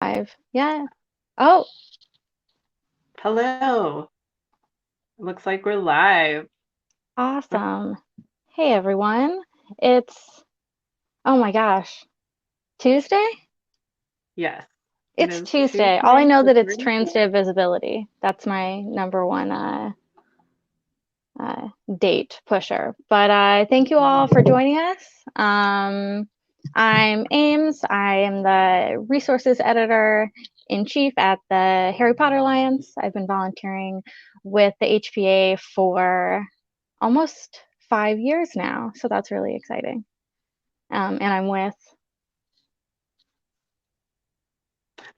Live. Yeah. Oh, Hello. Looks like we're live. awesome. Hey everyone. It's, oh my gosh, Tuesday? Yes, it It's is Tuesday. All I Tuesday, know that it's February Trans Day 4th. of Visibility. That's my number one date pusher. But thank you all for joining us. I'm Ames. I am the resources editor in chief at the Harry Potter Alliance. I've been volunteering with the HPA for almost 5 years now. So that's really exciting. And I'm with.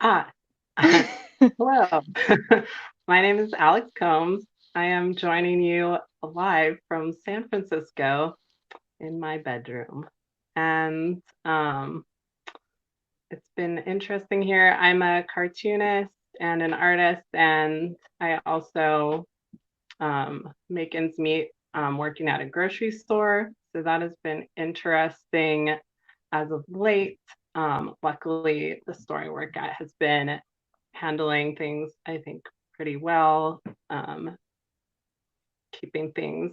Ah, hello. My name is Alex Combs. I am joining you live from San Francisco in my bedroom. And it's been interesting here. I'm a cartoonist and an artist, and I also make ends meet working at a grocery store. So that has been interesting as of late. Luckily, the store I work at has been handling things, I think, pretty well, keeping things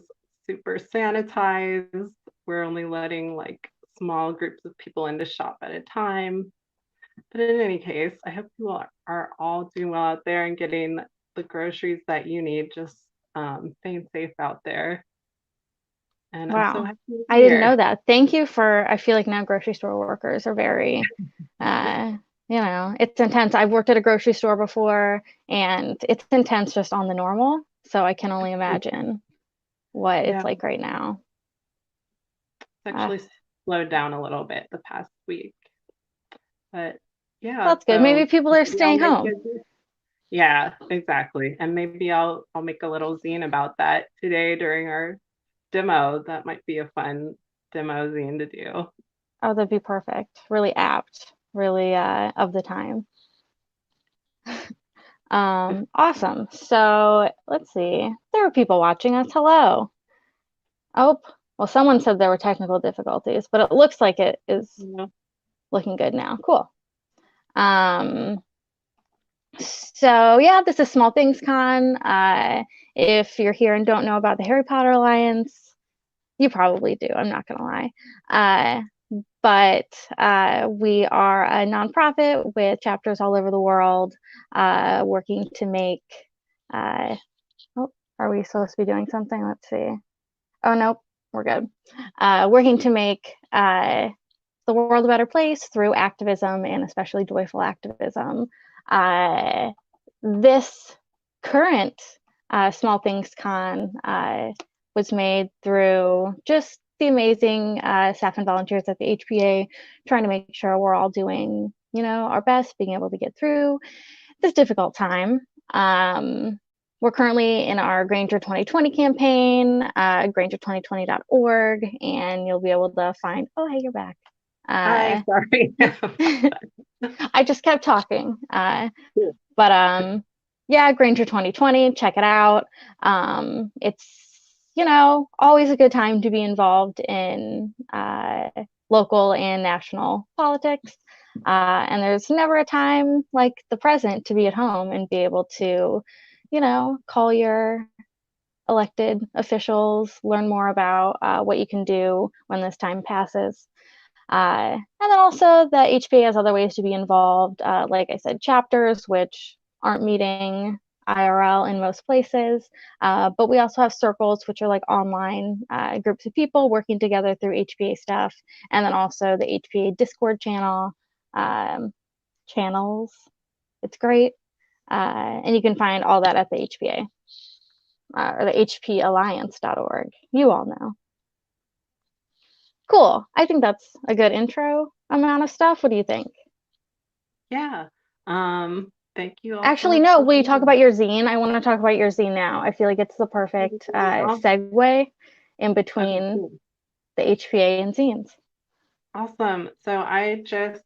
super sanitized. We're only letting like small groups of people in to shop at a time. But in any case, I hope you are all doing well out there and getting the groceries that you need. Just staying safe out there. And I'm so Wow. happy to I be didn't know here. that. Thank you for, I feel like now grocery store workers are very, uh, it's intense. I've worked at a grocery store before and it's intense just on the normal. So I can only imagine what it's Yeah, like right now. it's Uh, actually slowed down a little bit the past week. But yeah, that's good. Maybe so people are maybe I'll staying make home. it. Yeah, exactly. And maybe I'll make a little zine about that today during our demo. That might be a fun demo zine to do. Oh, that'd be perfect. Really apt, really of the time. Awesome. So let's see. There are people watching us. Hello. Oh, well, someone said there were technical difficulties, but it looks like it is Yeah. looking good now. Cool. Um, so yeah, this is Small Things Con. If you're here and don't know about the Harry Potter Alliance, you probably do. I'm not gonna lie. Uh, but we are a nonprofit with chapters all over the world, working to make. Uh, oh, are we supposed to be doing something? Let's see. Oh, nope, we're good. Working to make the world a better place through activism and especially joyful activism. Uh, this current Small Things Con was made through just the amazing staff and volunteers at the HPA, trying to make sure we're all doing, our best, being able to get through this difficult time. Um, we're currently in our Granger 2020 campaign, granger2020.org, and you'll be able to find, oh, hey, you're back. Hi, Uh, sorry. I just kept talking. But yeah, Granger 2020, check it out. It's always a good time to be involved in local and national politics. And there's never a time like the present to be at home and be able to, call your elected officials, learn more about what you can do when this time passes. And then also the HPA has other ways to be involved. Like I said, chapters, which aren't meeting IRL in most places. But we also have circles, which are like online groups of people working together through HPA stuff. And then also the HPA Discord um, channels. It's great. And you can find all that at the HPA or the hpalliance.org. You all know. Cool. I think that's a good intro amount of stuff. What do you think? Yeah. Thank you all so Actually, much no, for will you talk being about your zine? I want to talk about your zine now. I feel like it's the here. perfect Awesome. segue in Okay, between cool. the HPA and zines. Awesome. So I just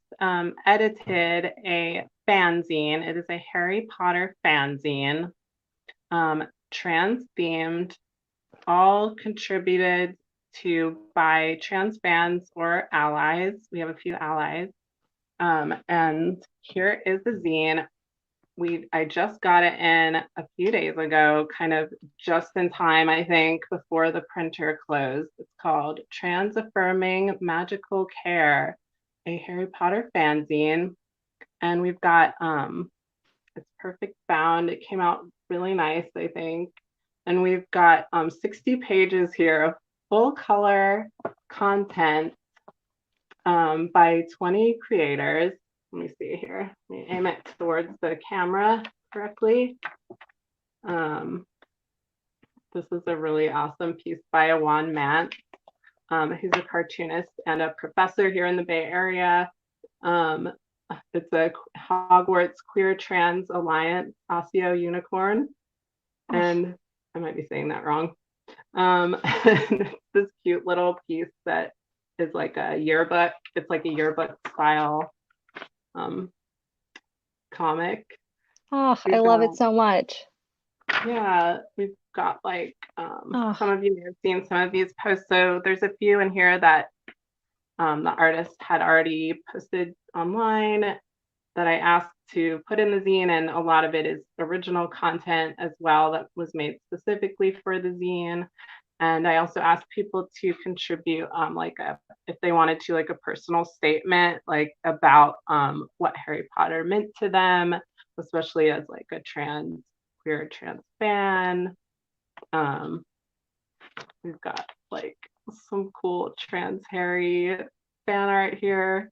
edited a fanzine. It is a Harry Potter fanzine, trans themed, all contributed to by trans fans or allies. We have a few allies. And here is the zine. I just got it in a few days ago, kind of just in time, I think, before the printer closed. It's called Trans Affirming Magical Care, a Harry Potter fanzine. And we've got it's perfect bound. It came out really nice, I think. And we've got 60 pages here of full color content by 20 creators. Let me see here. Let me aim it towards the camera correctly. This is a really awesome piece by Awan Mant, who's a cartoonist and a professor here in the Bay Area. It's a Hogwarts Queer Trans Alliance Osseo unicorn. And I might be saying that wrong. This cute little piece that is like a yearbook. It's like a yearbook style comic. Oh, I love it so much. Yeah, we've got like some of you may have seen some of these posts. So there's a few in here that the artist had already posted online that I asked to put in the zine, and a lot of it is original content as well that was made specifically for the zine. And I also asked people to contribute if they wanted to, like a personal statement, like about what Harry Potter meant to them, especially as like a queer trans fan. We've got like some cool trans Harry fan art here.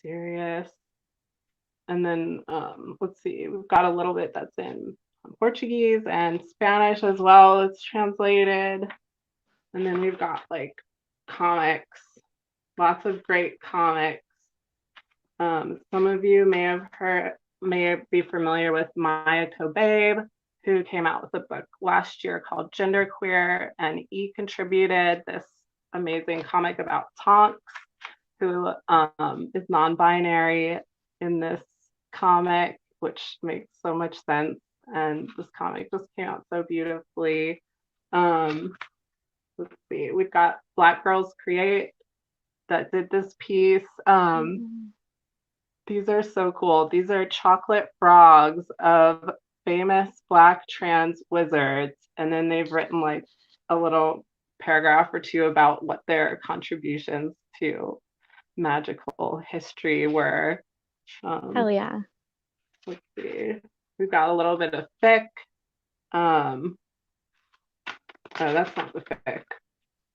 Serious. And then let's see, we've got a little bit that's in Portuguese and Spanish as well. It's translated. And then we've got like comics, lots of great comics. Some of you may be familiar with Maya Kobabe, who came out with a book last year called Genderqueer, and he contributed this amazing comic about Tonks, who is non-binary in this comic, which makes so much sense. And this comic just came out so beautifully. Let's see, we've got Black Girls Create that did this piece. These are so cool. These are chocolate frogs of famous Black trans wizards. And then they've written like a little paragraph or two about what their contributions to magical history were. Hell yeah. Let's see. We've got a little bit of fic. Oh, that's not the fic.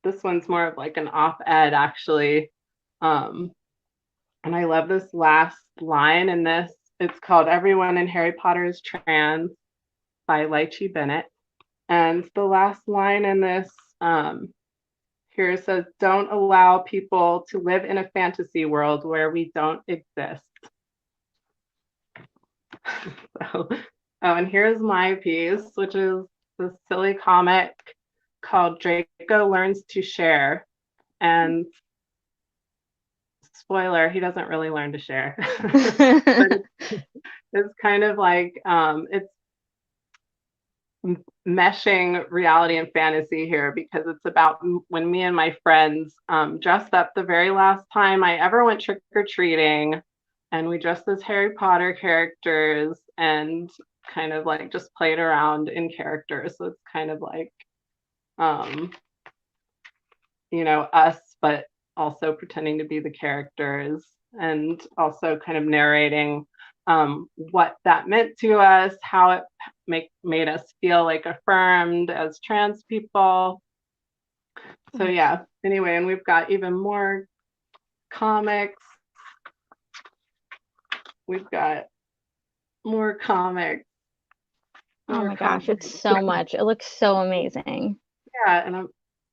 This one's more of like an op-ed, actually. And I love this last line in this. It's called Everyone in Harry Potter is Trans by Lychee Bennett. And the last line in this here says, don't allow people to live in a fantasy world where we don't exist. And here's my piece, which is this silly comic called Draco Learns to Share. And spoiler, he doesn't really learn to share. It's kind of like it's meshing reality and fantasy here, because it's about when me and my friends dressed up the very last time I ever went trick-or-treating, and we dressed as Harry Potter characters and kind of like just played around in characters. So it's kind of like us, but also pretending to be the characters, and also kind of narrating what that meant to us, how it made us feel like affirmed as trans people. So yeah, anyway, and we've got even more comics. We've got more comics. Oh my gosh, it's so much. It looks so amazing. Yeah, and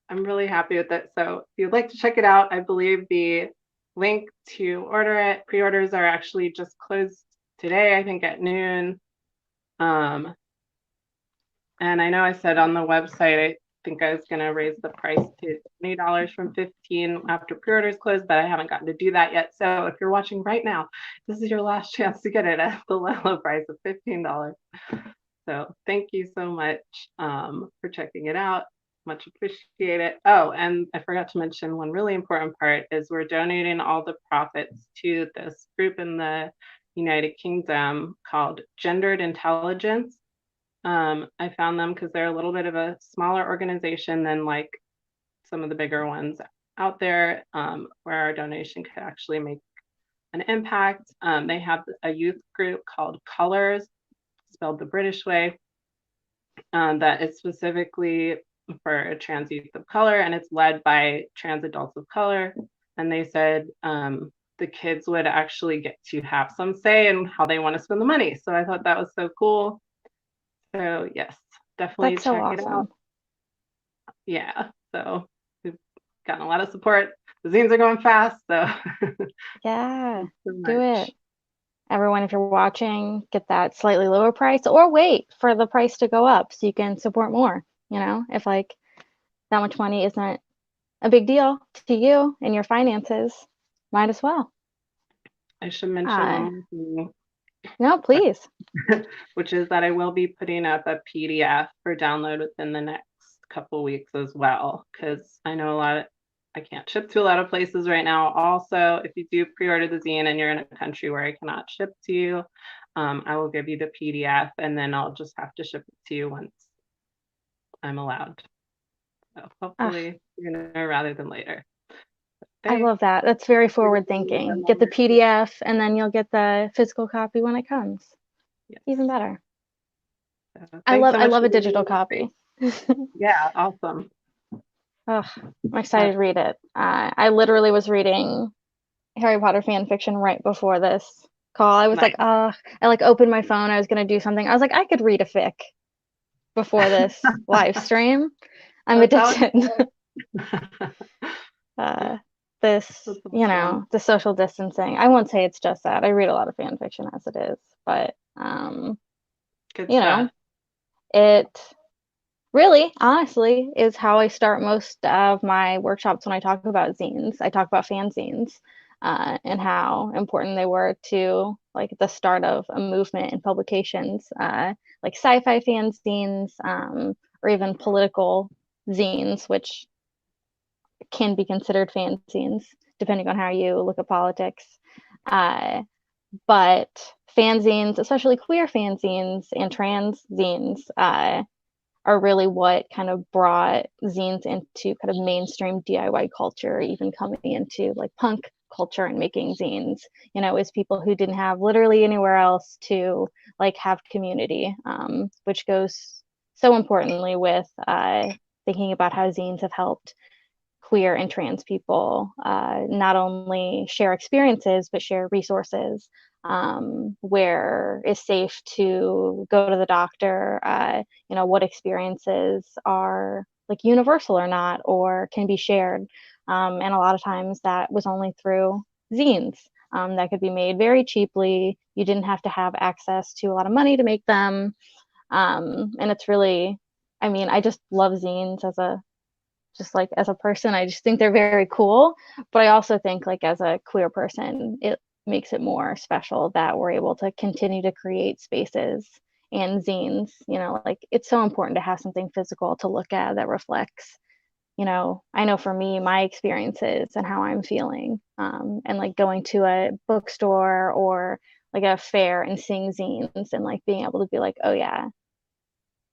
I'm really happy with it. So if you'd like to check it out, I believe the link to order it, pre-orders are actually just closed today, I think at noon. And I know I said on the website, I think I was going to raise the price to $20 from $15 after pre-orders closed, but I haven't gotten to do that yet. So if you're watching right now, this is your last chance to get it at the low price of $15. So thank you so much for checking it out. Much appreciate it. Oh, and I forgot to mention one really important part is we're donating all the profits to this group in the United Kingdom called Gendered Intelligence. I found them because they're a little bit of a smaller organization than like some of the bigger ones out there, where our donation could actually make an impact. They have a youth group called Colors, spelled the British way, that is specifically for trans youth of color, and it's led by trans adults of color. And they said the kids would actually get to have some say in how they want to spend the money. So I thought that was so cool. So yes, definitely That's so check it out. awesome. Yeah, so we've gotten a lot of support. The zines are going fast, so Yeah, thanks so do it. much. Everyone, if you're watching, get that slightly lower price or wait for the price to go up so you can support more. If like that much money isn't a big deal to you and your finances, might as well. I should mention Uh, one more no, please. thing, which is that I will be putting up a PDF for download within the next couple weeks as well, because I know I can't ship to a lot of places right now. Also, if you do pre-order the zine and you're in a country where I cannot ship to you, I will give you the PDF and then I'll just have to ship it to you once I'm allowed. So Ugh, hopefully sooner rather than later. I Thanks love that. That's very for forward giving me a thinking. Get the moment. PDF and then you'll get the physical copy when it comes. Even Yes. better. So I thanks love so I much love for a giving digital me. copy. Yeah, awesome. Ugh, I'm excited to read it. I literally was reading Harry Potter fan fiction right before this call. I was like, Nice. I like opened my phone. I was gonna do something. I was like, I could read a fic before this live stream. I'm That's how addicted. it goes. uh, this, That's awesome. the social distancing. I won't say it's just that. I read a lot of fan fiction as it is, but Good you stuff. know, it really, honestly, is how I start most of my workshops when I talk about zines. I talk about fanzines, and how important they were to like the start of a movement in publications, like sci-fi fanzines, or even political zines, which can be considered fanzines, depending on how you look at politics. Uh, but fanzines, especially queer fanzines and trans zines, are really what kind of brought zines into kind of mainstream DIY culture, even coming into like punk culture and making zines, is people who didn't have literally anywhere else to like have community, which goes so importantly with thinking about how zines have helped queer and trans people not only share experiences but share resources, where it's safe to go to the doctor, what experiences are like universal or not or can be shared, and a lot of times that was only through zines, that could be made very cheaply. You didn't have to have access to a lot of money to make them, and it's really, I mean, I just love zines as a just like as a person. I just think they're very cool. But I also think like as a queer person, it makes it more special that we're able to continue to create spaces and zines. Like it's so important to have something physical to look at that reflects, I know for me, my experiences and how I'm feeling. And like going to a bookstore or like a fair and seeing zines and like being able to be like, oh yeah,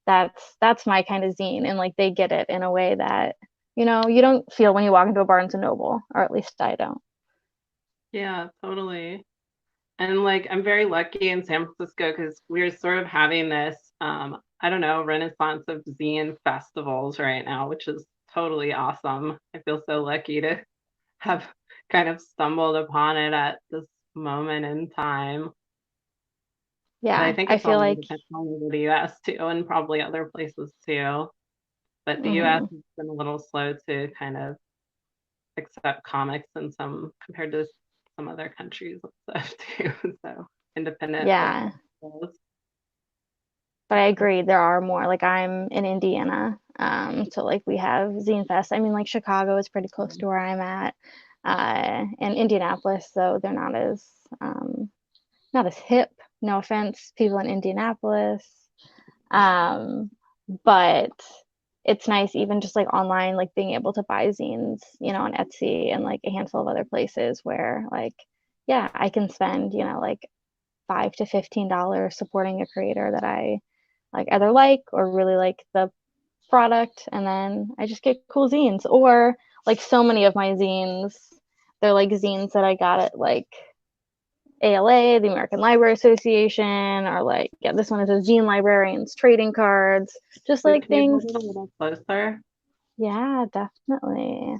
that's my kind of zine, and like they get it in a way that you don't feel when you walk into a Barnes and Noble, or at least I don't. Yeah, totally. And like I'm very lucky in San Francisco because we're sort of having this I don't know, renaissance of zine festivals right now, which is totally awesome. I feel so lucky to have kind of stumbled upon it at this moment in time. But I Yeah, think I it's feel only like only in the US too, and probably other places too. But the US mhm, has been a little slow to kind of accept comics in some compared to some other countries and stuff too. So independent book yeah, festivals. but I agree there are more. Like I'm in Indiana, so like we have Zine Fest. I mean, like Chicago is pretty close to where I'm at, and Indianapolis, so they're um not as hip. No offense, people in Indianapolis, um, but it's nice even just like online, like being able to buy zines, on Etsy and like a handful of other places where like, yeah, I can spend, like $5 to $15 supporting a creator that I like either like or really like the product, and then I just get cool zines. Or like so many of my zines, they're like zines that I got at like ALA, the American Library Association, or like, yeah, this one is a zine librarians trading cards, just So like can you things. hold it a little closer? Yeah, definitely.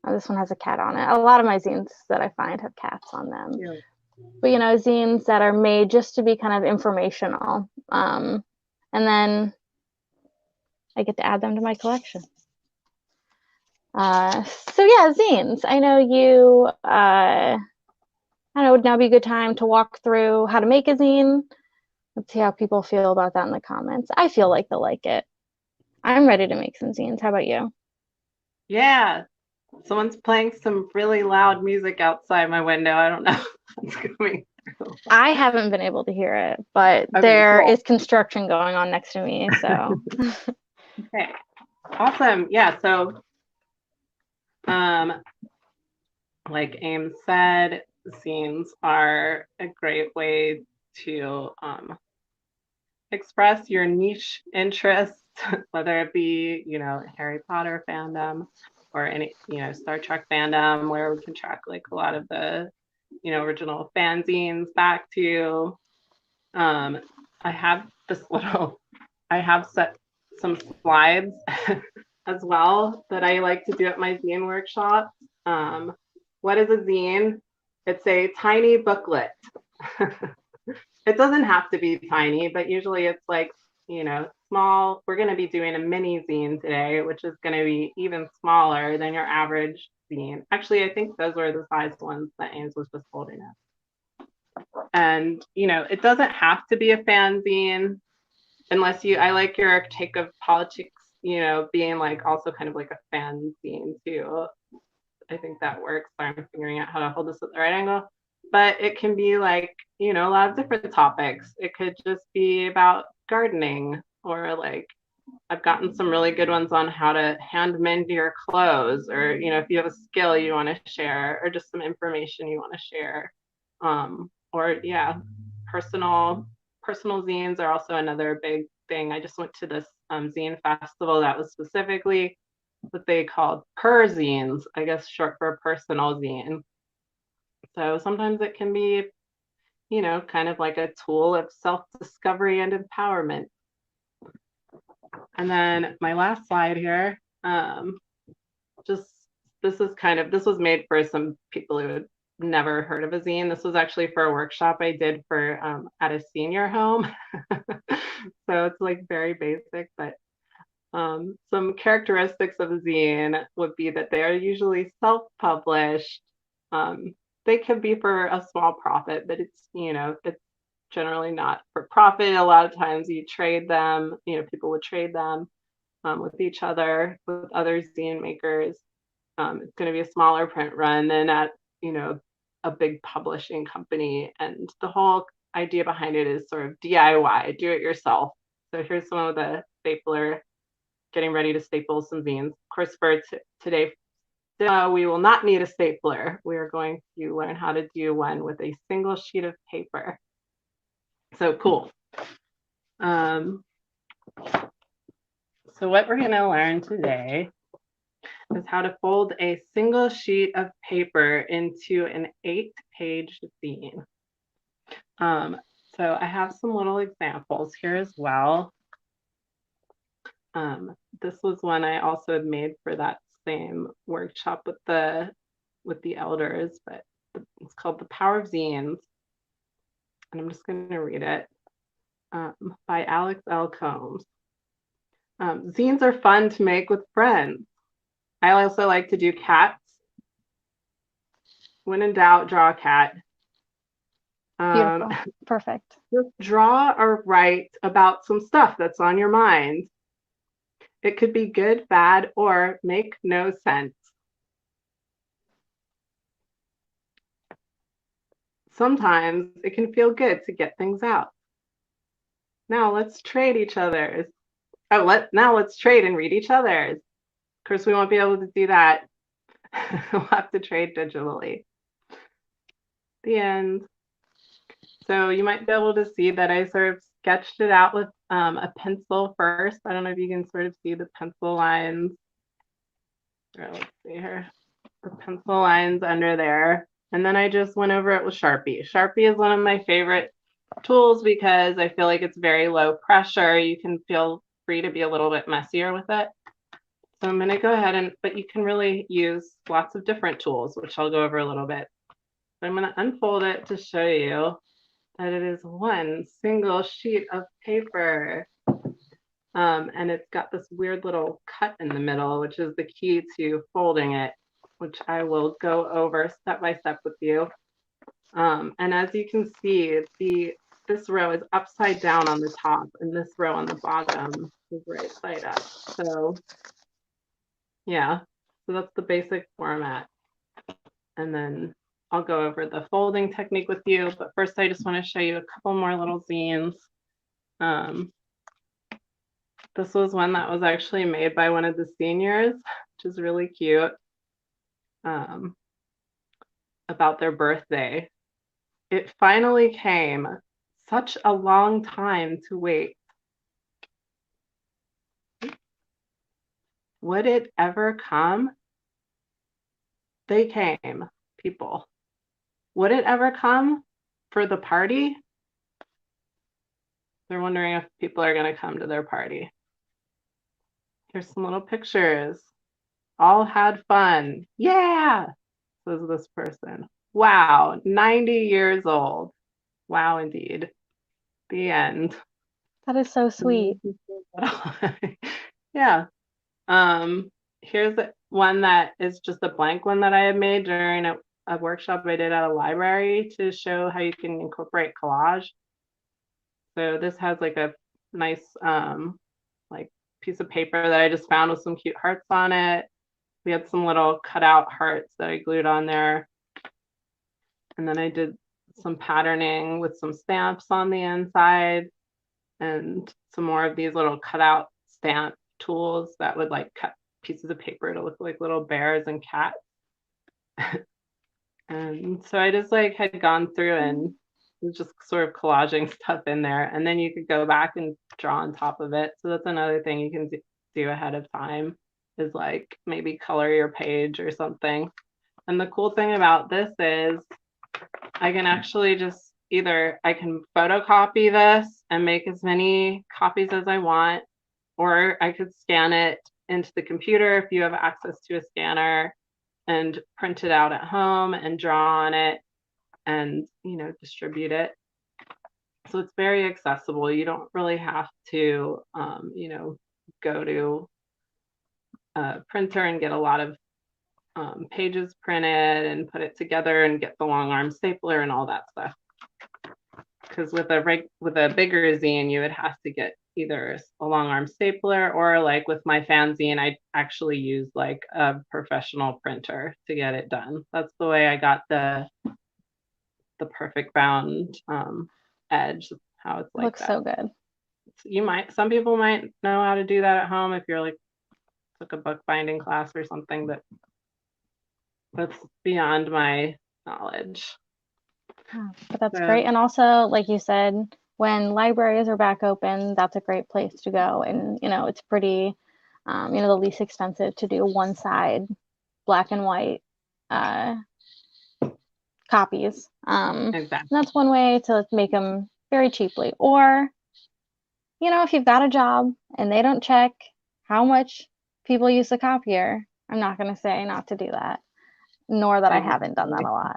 Oh, this one has a cat on it. A lot of my zines that I find have cats on them. Yeah. But zines that are made just to be kind of informational. And then I get to add them to my collection. So yeah, zines. I know you. I know it would now be a good time to walk through how to make a zine. Let's see how people feel about that in the comments. I feel like they'll like it. I'm ready to make some zines. How about you? Yeah. Someone's playing some really loud music outside my window. I don't know what's going through. I haven't been able to hear it, but Okay, there cool. is construction going on next to me. So Okay. Awesome. Yeah. So, um, like Ames said, zines are a great way to express your niche interests, whether it be, Harry Potter fandom or any, Star Trek fandom, where we can track like a lot of the, original fanzines back to. Um, I have this little, I have set some slides as well that I like to do at my zine workshop. What is a zine? It's a tiny booklet. It doesn't have to be tiny, but usually it's like, small. We're going to be doing a mini zine today, which is going to be even smaller than your average zine. Actually, I think those were the size ones that Ames was just holding up. And, it doesn't have to be a fanzine unless I like your take of politics, being like also kind of like a fanzine too. I think that works. I'm figuring out how to hold this at the right angle. But it can be like, a lot of different topics. It could just be about gardening, or like I've gotten some really good ones on how to hand mend your clothes, or, if you have a skill you want to share, or just some information you want to share. Or yeah, personal personal zines are also another big thing. I just went to this zine festival that was specifically what they called per zines, I guess short for personal zine. So sometimes it can be, kind of like a tool of self-discovery and empowerment. And then my last slide here, just this was made for some people who had never heard of a zine. This was actually for a workshop I did for at a senior home. So it's like very basic, but some characteristics of a zine would be that they are usually self-published. Um, they can be for a small profit, but it's generally not for profit. A lot of times you trade them, people would trade them with each other, with other zine makers. It's going to be a smaller print run than at, a big publishing company. And the whole idea behind it is sort of DIY, do it yourself. So here's some of the stapler getting ready to staple some zines. Of course, for today, we will not need a stapler. We are going to learn how to do one with a single sheet of paper. So cool. So what we're going to learn today is how to fold a single sheet of paper into an 8-page zine. So I have some little examples here as well. This was one I also had made for that same workshop with the elders, but it's called The Power of Zines. And I'm just going to read it by Alex L. Combs. Zines are fun to make with friends. I also like to do cats. When in doubt, draw a cat. beautiful. Perfect. Just draw or write about some stuff that's on your mind. It could be good, bad, or make no sense. Sometimes it can feel good to get things out. Now let's trade each other's. Oh, now let's trade and read each other's. Of course, we won't be able to do that. We'll have to trade digitally. The end. So you might be able to see that I sort of sketched it out with a pencil first. I don't know if you can sort of see the pencil lines. Or let's see here. The pencil lines under there. And then I just went over it with Sharpie. Sharpie is one of my favorite tools because I feel like it's very low pressure. You can feel free to be a little bit messier with it. So I'm going to go ahead but you can really use lots of different tools, which I'll go over a little bit. So I'm going to unfold it to show you that it is one single sheet of paper. And it's got this weird little cut in the middle, which is the key to folding it, which I will go over step by step with you. And as you can see, this row is upside down on the top, and this row on the bottom is right side up. So yeah, so that's the basic format. And then I'll go over the folding technique with you, but first I just want to show you a couple more little zines. This was one that was actually made by one of the seniors, which is really cute, about their birthday. It finally came. Such a long time to wait. Would it ever come? They came, people. Would it ever come for the party? They're wondering if people are going to come to their party. Here's some little pictures. All had fun. Yeah, says this person. Wow, 90 years old. Wow, indeed. The end. That is so sweet. Yeah. Here's one that is just a blank one that I had made during a workshop I did at a library to show how you can incorporate collage. So this has like a nice like piece of paper that I just found with some cute hearts on it. We had some little cutout hearts that I glued on there. And then I did some patterning with some stamps on the inside and some more of these little cutout stamp tools that would like cut pieces of paper to look like little bears and cats. And so I just like had gone through and was just sort of collaging stuff in there. And then you could go back and draw on top of it. So that's another thing you can do ahead of time, is like maybe color your page or something. And the cool thing about this is I can actually just I can photocopy this and make as many copies as I want, or I could scan it into the computer if you have access to a scanner, and print it out at home and draw on it and, distribute it. So it's very accessible. You don't really have to, go to a printer and get a lot of pages printed and put it together and get the long arm stapler and all that stuff. Because with a bigger zine, you would have to get either a long arm stapler, or like with my fanzine, I actually use like a professional printer to get it done. That's the way I got the perfect bound edge, how it's like Looks that. so good. Some people might know how to do that at home if you're like took a bookbinding class or something, but that's beyond my knowledge. Yeah, but that's great. And also, like you said, when libraries are back open, that's a great place to go. And, it's pretty, the least expensive to do one side black and white copies. Exactly. And that's one way to make them very cheaply. Or, if you've got a job and they don't check how much people use the copier, I'm not going to say not to do that, nor that I haven't done that a lot.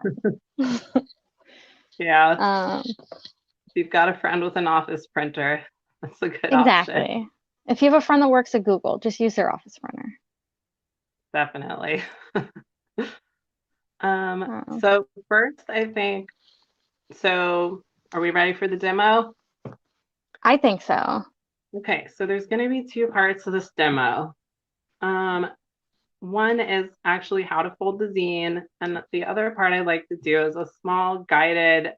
Yeah. If you've got a friend with an office printer, that's a good Exactly. option. If you have a friend that works at Google, just use their office printer. Definitely. So first, I think, so are we ready for the demo? I think so. Okay, so there's going to be two parts to this demo. One is actually how to fold the zine, and the other part I like to do is a small guided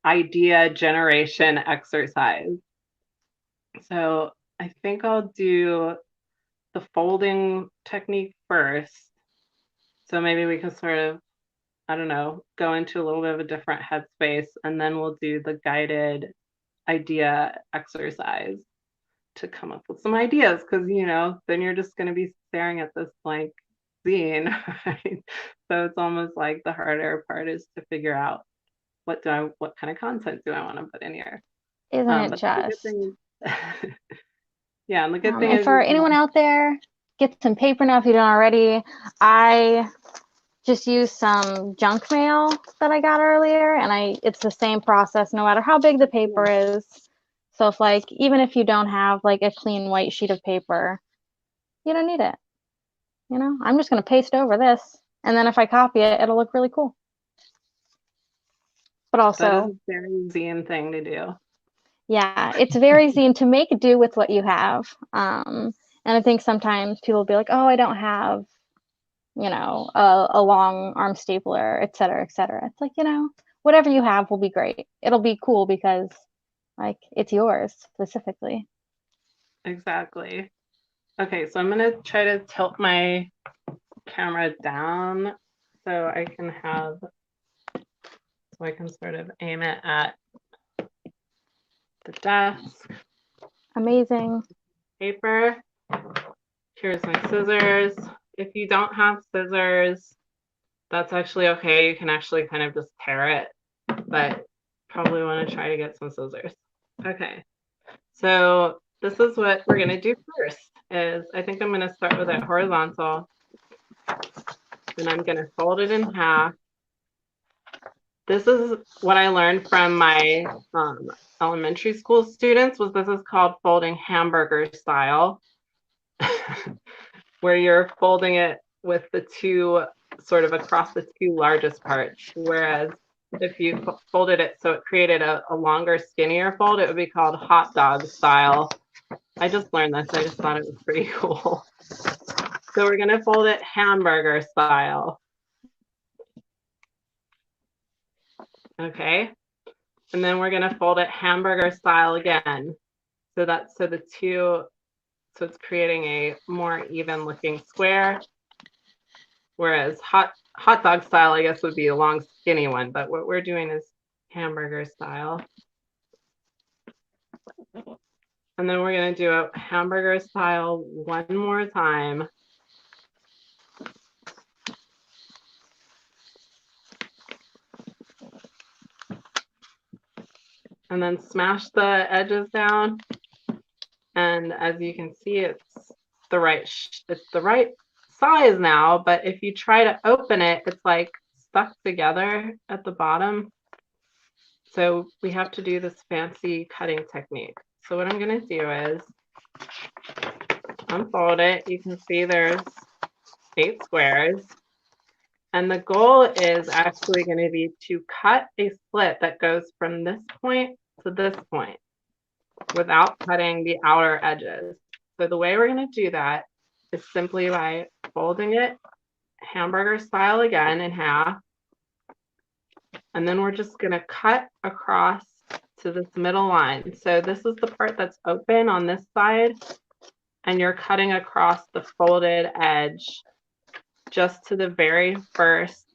idea generation exercise. So I think I'll do the folding technique first. So maybe we can sort of, I don't know, go into a little bit of a different headspace, and then we'll do the guided idea exercise to come up with some ideas, because then you're just going to be staring at this blank zine, right? So it's almost like the harder part is to figure out what kind of content do I want to put in here. Isn't it But the good just? thing is, yeah, and the good thing And is, for anyone out there, get some paper now if you don't already. I just use some junk mail that I got earlier, and it's the same process no matter how big the paper is. So if even if you don't have a clean white sheet of paper, you don't need it. I'm just going to paste over this, and then if I copy it, it'll look really cool. But that is also, a very zine thing to do. yeah, it's very zine to make do with what you have. And I think sometimes people will be like, oh, I don't have, a long arm stapler, et cetera, et cetera. It's like, whatever you have will be great. It'll be cool because it's yours specifically. Exactly. Okay, so I'm gonna try to tilt my camera down so I can sort of aim it at the desk. Amazing. Paper. Here's my scissors. If you don't have scissors, that's actually okay. You can actually kind of just tear it, but probably want to try to get some scissors. Okay, so this is what we're gonna do first. I think I'm gonna start with it horizontal, and I'm gonna fold it in half. This is what I learned from my elementary school students. This is called folding hamburger style, where you're folding it with the two sort of across the two largest parts. Whereas if you folded it so it created a longer, skinnier fold, it would be called hot dog style. I just learned this. I just thought it was pretty cool. So we're going to fold it hamburger style. Okay. And then we're going to fold it hamburger style again. So it's creating a more even looking square. Whereas hot dog style, I guess, would be a long skinny one, but what we're doing is hamburger style. And then we're going to do a hamburger style one more time. And then smash the edges down. And as you can see, it's the right size now, but if you try to open it, it's stuck together at the bottom. So we have to do this fancy cutting technique. So what I'm going to do is unfold it. You can see there's 8 squares. And the goal is actually going to be to cut a slit that goes from this point to this point without cutting the outer edges. So the way we're going to do that is simply by folding it hamburger style again in half. And then we're just going to cut across to this middle line. So this is the part that's open on this side, and you're cutting across the folded edge just to the very first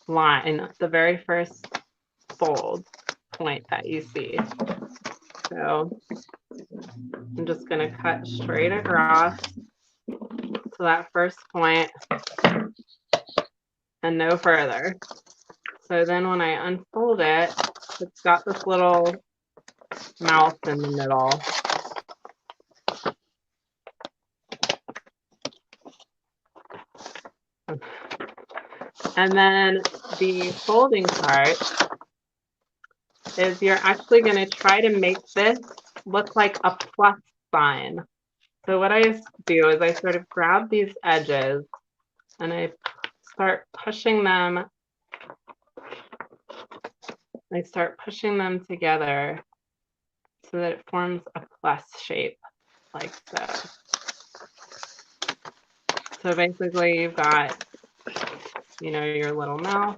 line, the very first fold point that you see. So I'm just going to cut straight across to that first point and no further. So then when I unfold it, it's got this little mouth in the middle. And then the folding part is you're actually going to try to make this look like a plus sign. So what I do is I sort of grab these edges and I start pushing them. I start pushing them together so that it forms a plus shape like so. So basically you've got, your little mouth,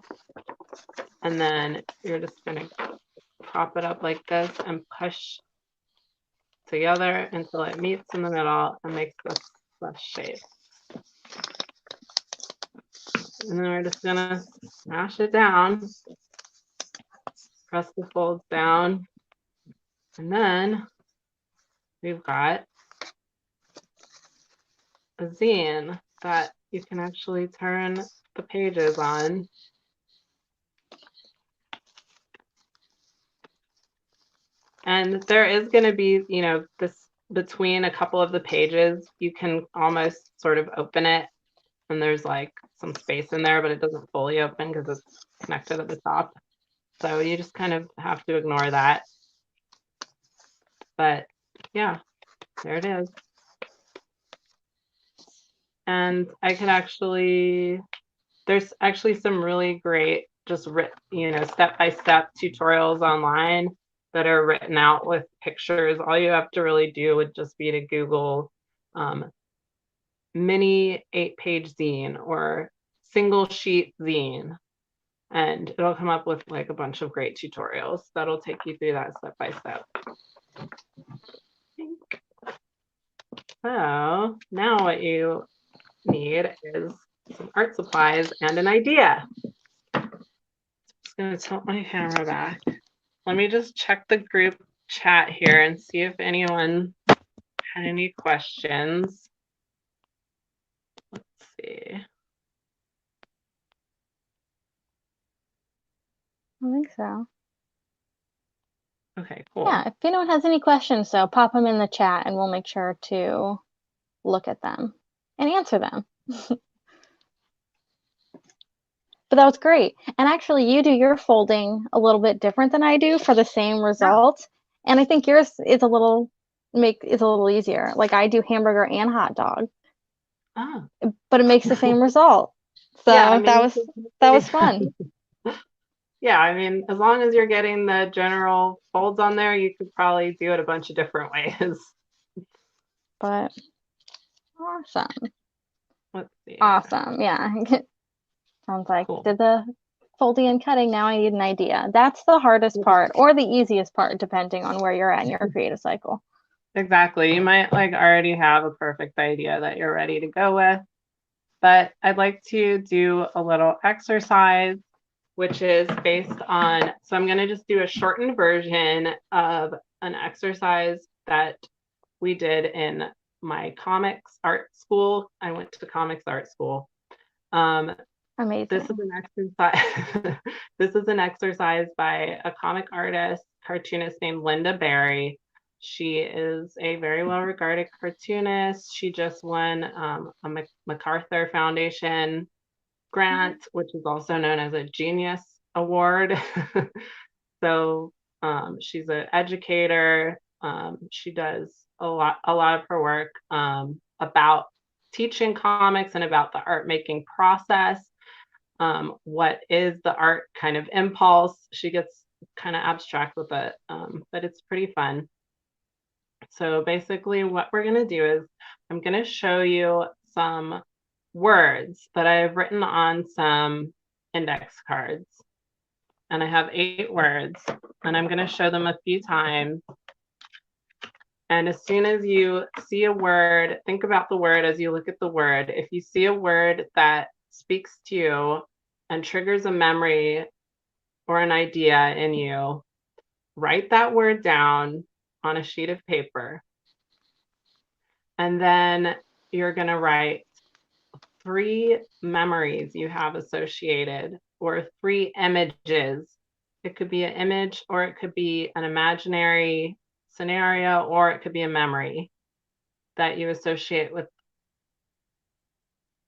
and then you're just going to prop it up like this and push together until it meets in the middle and makes this shape. And then we're just gonna smash it down, press the folds down, and then we've got a zine that you can actually turn the pages on. And there is going to be, you know, this between a couple of the pages, you can almost sort of open it, and there's like some space in there, but it doesn't fully open because it's connected at the top. So you just kind of have to ignore that. But yeah, there it is. And I could actually, there's actually some really great just you know, step-by-step tutorials online that are written out with pictures. All you have to really do would just be to Google mini 8-page zine or single sheet zine, and it'll come up with like a bunch of great tutorials that'll take you through that step by step. So now what you need is some art supplies and an idea. Just gonna tilt my camera back. Let me just check the group chat here and see if anyone had any questions. Let's see. I think so. Okay, cool. Yeah, if anyone has any questions, so pop them in the chat and we'll make sure to look at them and answer them. But that was great. And actually, you do your folding a little bit different than I do for the same result. Yeah. And I think yours is a little easier. Like I do hamburger and hot dog. Oh. But it makes the same result. So yeah, I mean, that was fun. Yeah, I mean, as long as you're getting the general folds on there, you could probably do it a bunch of different ways. But awesome. Let's see. Awesome. Yeah. Sounds like cool. Did the folding and cutting, now I need an idea. That's the hardest part or the easiest part, depending on where you're at in your creative cycle. Exactly. You might like already have a perfect idea that you're ready to go with, but I'd like to do a little exercise, which is based on, so I'm going to just do a shortened version of an exercise that we did in my comics art school. I went to comics art school. Amazing. This is an exercise. This is an exercise by a comic artist, cartoonist named Linda Barry. She is a very well-regarded cartoonist. She just won a MacArthur Foundation grant, which is also known as a Genius Award. So she's an educator. She does a lot of her work about teaching comics and about the art making process. What is the art kind of impulse? She gets kind of abstract with it, but it's pretty fun. So basically what we're going to do is I'm going to show you some words that I've written on some index cards. And I have 8 words, and I'm going to show them a few times. And as soon as you see a word, think about the word as you look at the word. If you see a word that speaks to you and triggers a memory or an idea in you, write that word down on a sheet of paper. And then you're going to write 3 memories you have associated, or 3 images. It could be an image, or it could be an imaginary scenario, or it could be a memory that you associate with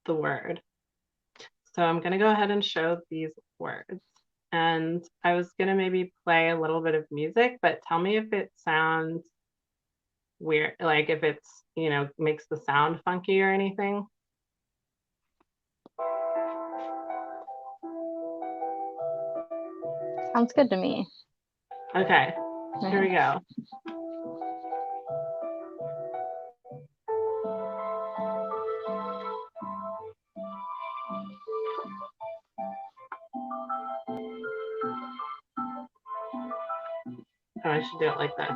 the word. So I'm going to go ahead and show these words. And I was going to maybe play a little bit of music, but tell me if it sounds weird, like if it's, you know, makes the sound funky or anything. Sounds good to me. Okay, here we go. Oh, I should do it like this.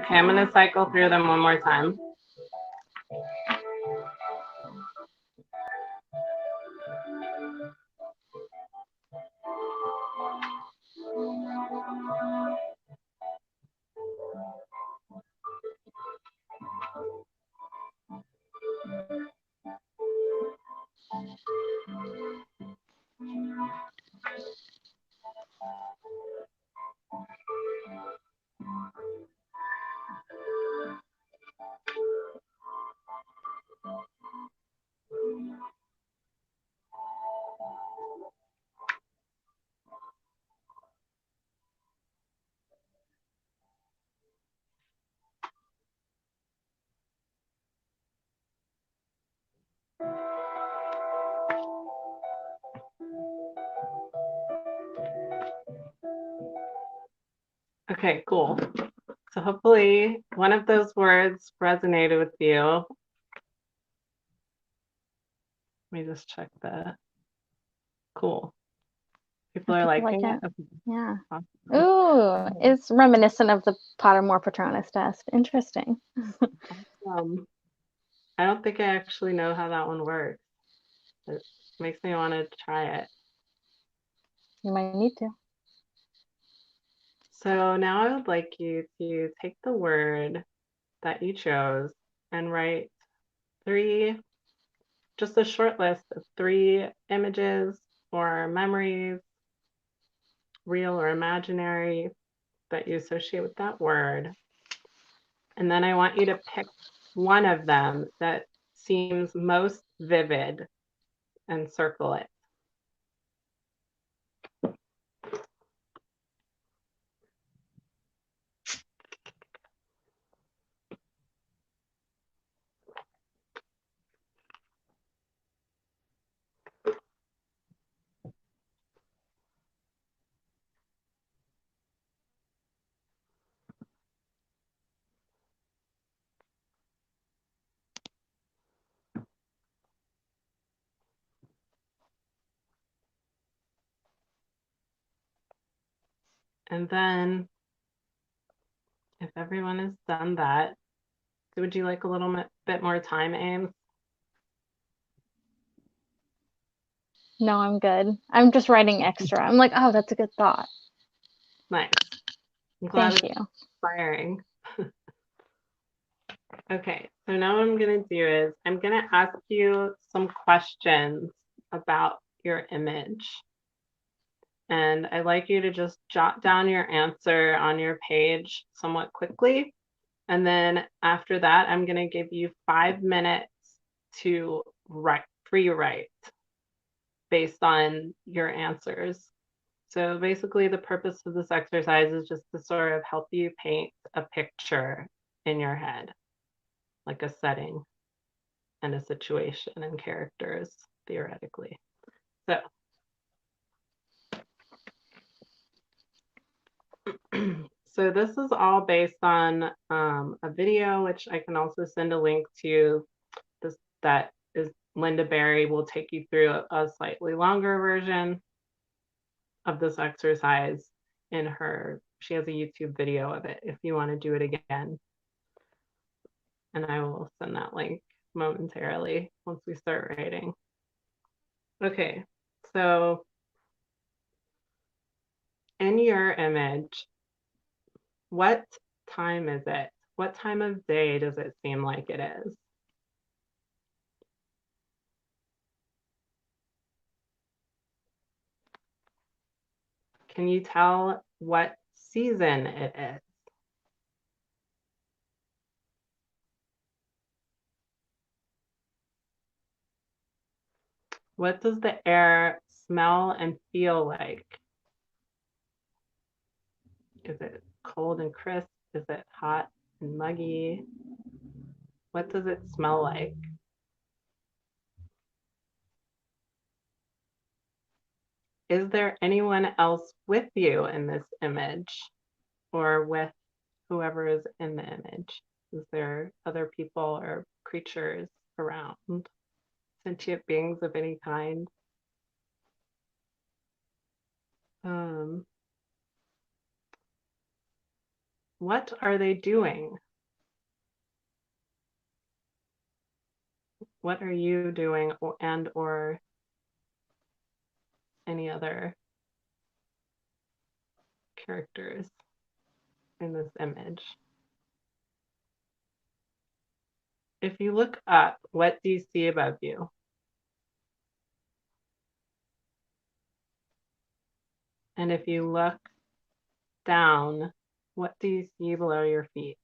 Okay, I'm going to cycle through them one more time. Okay, cool. So hopefully one of those words resonated with you. Let me just check the cool. People are People liking like it. it. Okay. Yeah. Awesome. Ooh, it's reminiscent of the Pottermore Patronus test. Interesting. I don't think I actually know how that one works. It makes me want to try it. You might need to. So now I would like you to take the word that you chose and write just a short list of 3 images or memories, real or imaginary, that you associate with that word. And then I want you to pick one of them that seems most vivid and circle it. And then if everyone has done that, would you like a little bit more time, Ames? No, I'm good. I'm just writing extra. I'm like, oh, that's a good thought. Nice. I'm glad Thank it's you. inspiring. Okay, so now what I'm going to do is I'm going to ask you some questions about your image. And I'd like you to just jot down your answer on your page somewhat quickly. And then after that, I'm going to give you 5 minutes to free write based on your answers. So basically, the purpose of this exercise is just to sort of help you paint a picture in your head, like a setting and a situation and characters, theoretically. So, so this is all based on a video, which I can also send a link to. This that is Linda Berry will take you through a slightly longer version of this exercise in her. She has a YouTube video of it if you want to do it again. And I will send that link momentarily once we start writing. Okay, so in your image, what time is it? What time of day does it seem like it is? Can you tell what season it is? What does the air smell and feel like? Is it cold and crisp? Is it hot and muggy? What does it smell like? Is there anyone else with you in this image or with whoever is in the image? Is there other people or creatures around? Sentient beings of any kind? Um, What are they doing? What are you doing, or any other characters in this image? If you look up, what do you see above you? And if you look down, what do you see below your feet?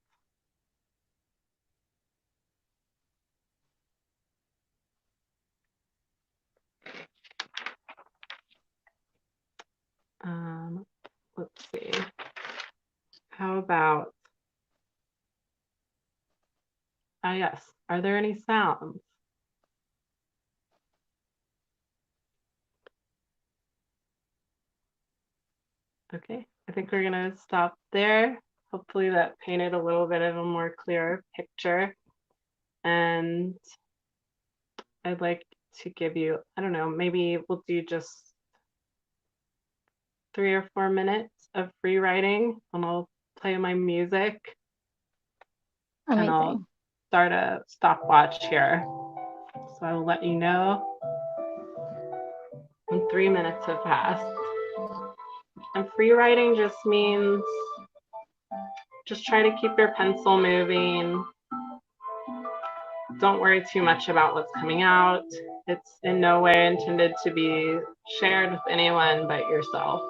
Let's see. How about, yes, are there any sounds? Okay, I think we're gonna stop there. Hopefully that painted a little bit of a more clear picture. And I'd like to give you, I don't know, maybe we'll do just 3 or 4 minutes of free writing, and I'll play my music and I'll Amazing. start a stopwatch here. So I will let you know when 3 minutes have passed. And free writing just means just try to keep your pencil moving. Don't worry too much about what's coming out. It's in no way intended to be shared with anyone but yourself.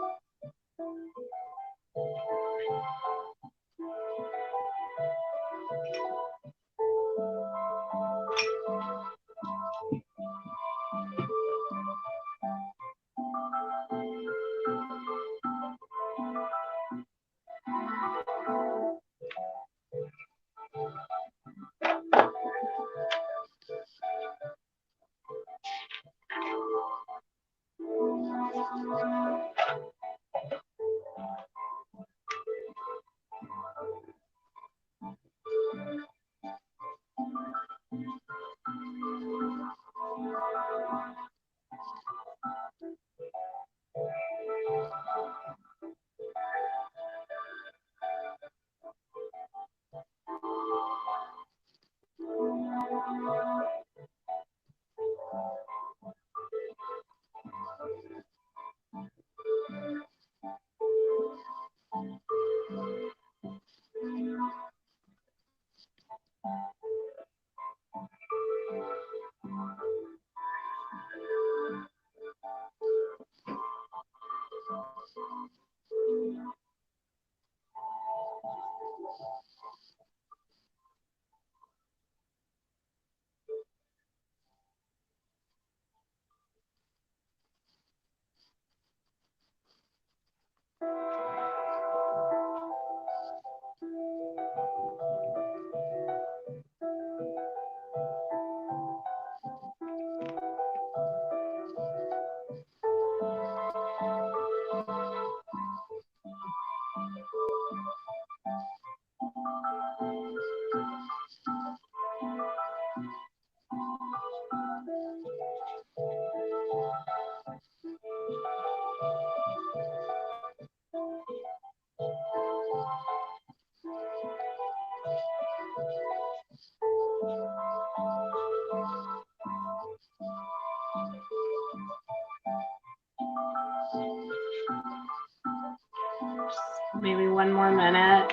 Maybe 1 more minute.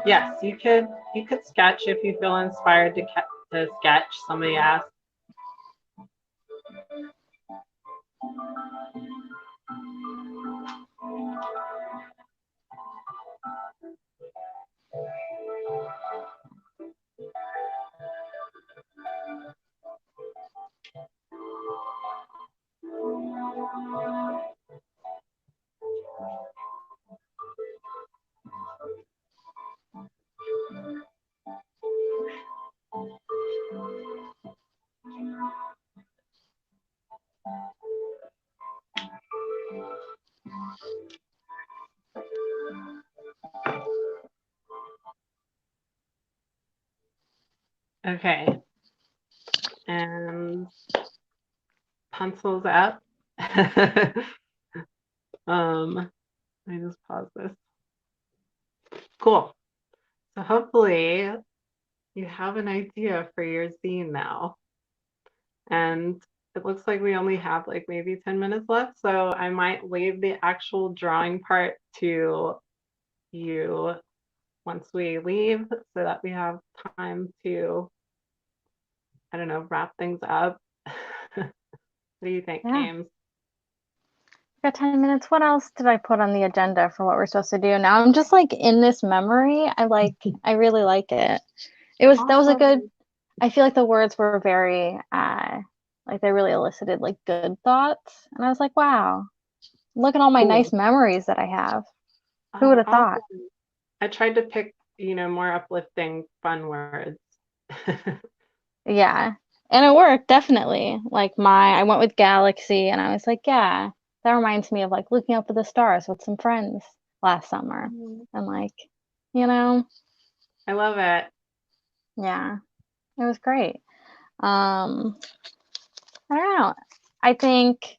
Yes, you could sketch if you feel inspired to sketch. Somebody asked. Okay. and pencils up. Let me just pause this. Cool. So hopefully you have an idea for your zine now. And it looks like we only have like maybe 10 minutes left. So I might leave the actual drawing part to you once we leave so that we have time to, I don't know, wrap things up. What do you think, Yeah. Ames? Got 10 minutes. What else did I put on the agenda for what we're supposed to do? Now I'm just like in this memory. I really like it. That was a good, Awesome. I feel like the words were very like they really elicited like good thoughts. And I was like, wow, look at all my nice Cool. memories that I have. Who would have thought? Awesome. I tried to pick, more uplifting, fun words. Yeah. And it worked, definitely. I went with Galaxy and I was like, yeah, that reminds me of like looking up at the stars with some friends last summer. And like, you know, I love it. yeah, it was great. Um, I don't know. I think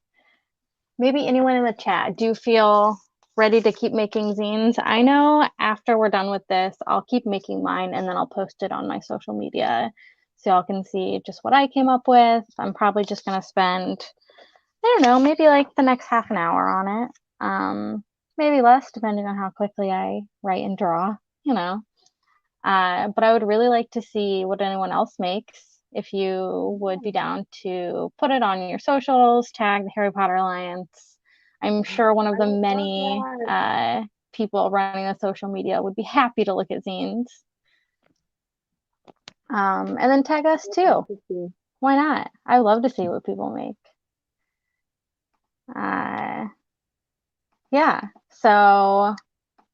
maybe anyone in the chat, do you feel ready to keep making zines? I know after we're done with this, I'll keep making mine and then I'll post it on my social media so y'all can see just what I came up with. I'm probably just gonna spend, I don't know, maybe like the next half an hour on it. Maybe less, depending on how quickly I write and draw, you know. But I would really like to see what anyone else makes. If you would be down to put it on your socials, tag the Harry Potter Alliance. I'm sure one of I the would love many that. people running the social media would be happy to look at zines. And then tag us I'd love too. to see. Why not? I love to see what people make. Uh, yeah. So,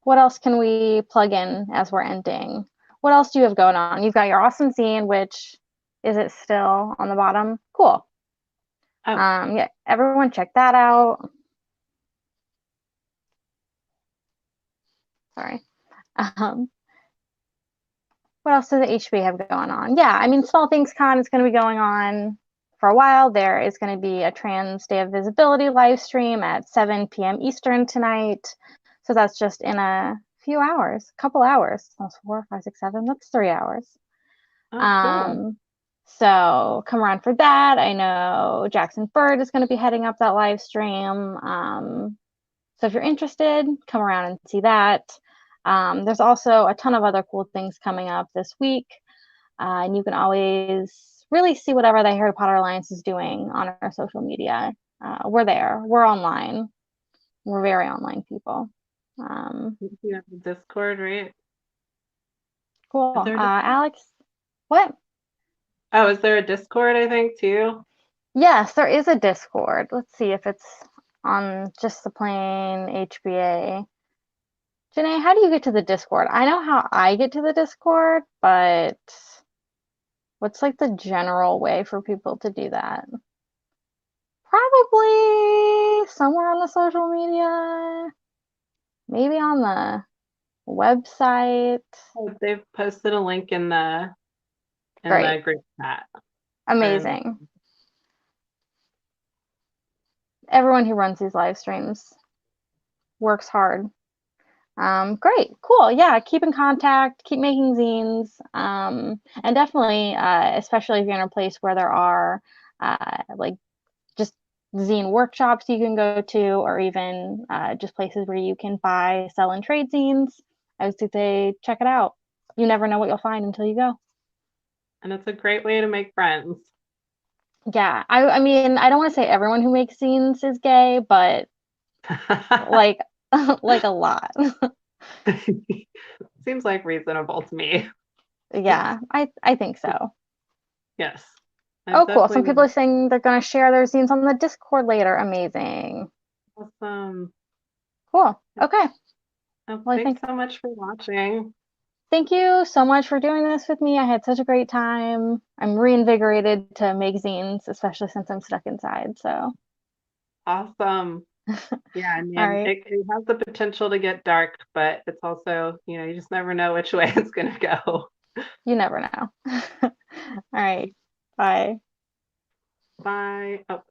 what else can we plug in as we're ending? What else do you have going on? You've got your awesome zine, which is it still on the bottom? Cool. Oh, Yeah, everyone check that out. Sorry. Um, what else does the HB have going on? Yeah, I mean, Small Things Con is going to be going on for a while. There is going to be a Trans Day of Visibility live stream at 7 p.m. Eastern tonight. So that's just in a few hours, a couple hours. That's 4, 5, 6, 7. That's 3 hours. oh, cool. Um, so come around for that. I know Jackson Bird is going to be heading up that live stream. So if you're interested, come around and see that. There's also a ton of other cool things coming up this week. And you can always really see whatever the Harry Potter Alliance is doing on our social media. We're there. We're online. We're very online people. Um, You have the Discord, right? Is cool. there a Discord? Alex, what? Oh, is there a Discord, I think, too? Yes, there is a Discord. Let's see if it's on just the plain HBA. Janae, how do you get to the Discord? I know how I get to the Discord, but what's like the general way for people to do that? Probably somewhere on the social media, maybe on the website. Oh, they've posted a link in the Great. group chat. And Amazing. Everyone who runs these live streams works hard. Great, cool. Yeah, keep in contact, keep making zines, and definitely, especially if you're in a place where there are like just zine workshops you can go to, or even just places where you can buy, sell, and trade zines. I would say check it out. You never know what you'll find until you go. it's a great way to make friends. Yeah, I mean, I don't want to say everyone who makes zines is gay, but like like a lot. Seems like reasonable to me. Yeah, I think so. Yes. I've Oh, cool. definitely Some people been are saying they're going to share their zines on the Discord later. Amazing. awesome. Cool. Okay. Oh, Well, I thanks think so much for watching. thank you so much for doing this with me. I had such a great time. I'm reinvigorated to make zines, especially since I'm stuck inside. So, Awesome. Yeah, I all mean, right. it has the potential to get dark, but it's also, you just never know which way it's going to go. You never know. All right. Bye. buy, oh,